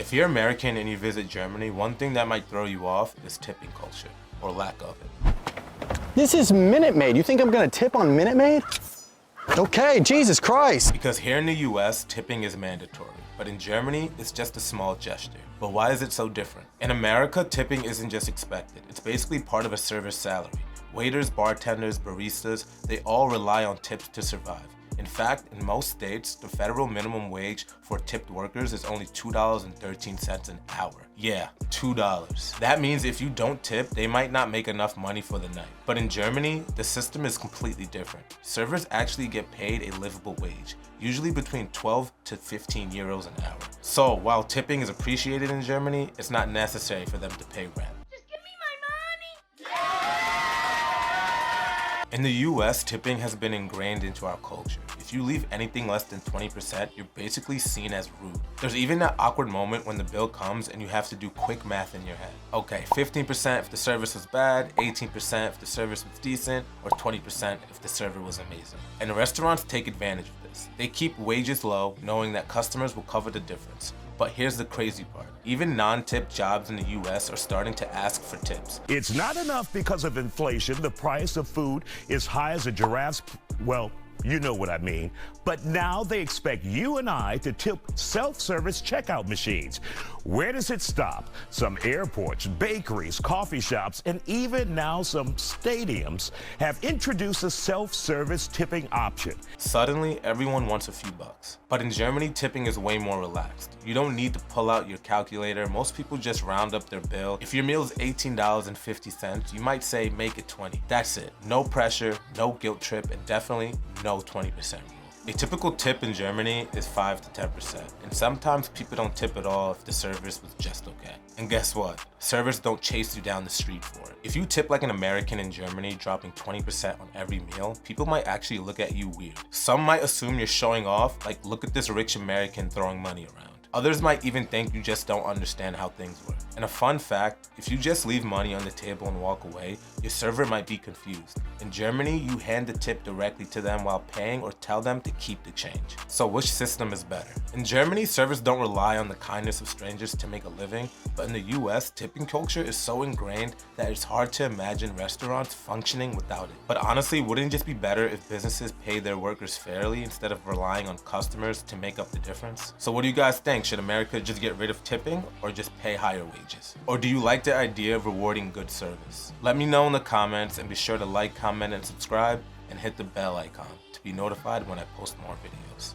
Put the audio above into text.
If you're American and you visit Germany, one thing that might throw you off is tipping culture, or lack of it. This is Minute Maid. You think I'm gonna tip on Minute Maid? Okay, Jesus Christ. Because here in the US, tipping is mandatory, but in Germany, it's just a small gesture. But why is it so different? In America, tipping isn't just expected. It's basically part of a server's salary. Waiters, bartenders, baristas, they all rely on tips to survive. In fact, in most states, the federal minimum wage for tipped workers is only $2.13 an hour. Yeah, $2. That means if you don't tip, they might not make enough money for the night. But in Germany, the system is completely different. Servers actually get paid a livable wage, usually between 12 to 15 euros an hour. So while tipping is appreciated in Germany, it's not necessary for them to pay rent. In the US, tipping has been ingrained into our culture. If you leave anything less than 20%, you're basically seen as rude. There's even that awkward moment when the bill comes and you have to do quick math in your head. Okay, 15% if the service was bad, 18% if the service was decent, or 20% if the server was amazing. And the restaurants take advantage of this. They keep wages low, knowing that customers will cover the difference. But here's the crazy part. Even non-tip jobs in the US are starting to ask for tips. It's not enough because of inflation. The price of food is high as a giraffe's, well, you know what I mean. But now they expect you and I to tip self-service checkout machines. Where does it stop? Some airports, bakeries, coffee shops, and even now some stadiums have introduced a self-service tipping option. Suddenly, everyone wants a few bucks. But in Germany, tipping is way more relaxed. You don't need to pull out your calculator. Most people just round up their bill. If your meal is $18.50, you might say make it 20. That's it. No pressure, no guilt trip, and definitely no 20% rule. A typical tip in Germany is 5 to 10%, and sometimes people don't tip at all if the service was just okay. And guess what? Servers don't chase you down the street for it. If you tip like an American in Germany, dropping 20% on every meal, people might actually look at you weird. Some might assume you're showing off, like look at this rich American throwing money around. Others might even think you just don't understand how things work. And a fun fact, if you just leave money on the table and walk away, your server might be confused. In Germany, you hand the tip directly to them while paying or tell them to keep the change. So which system is better? In Germany, servers don't rely on the kindness of strangers to make a living, but in the US, tipping culture is so ingrained that it's hard to imagine restaurants functioning without it. But honestly, wouldn't it just be better if businesses pay their workers fairly instead of relying on customers to make up the difference? So what do you guys think? Should America just get rid of tipping or just pay higher wages? Or do you like the idea of rewarding good service? Let me know in the comments, and be sure to like, comment, and subscribe, and hit the bell icon to be notified when I post more videos.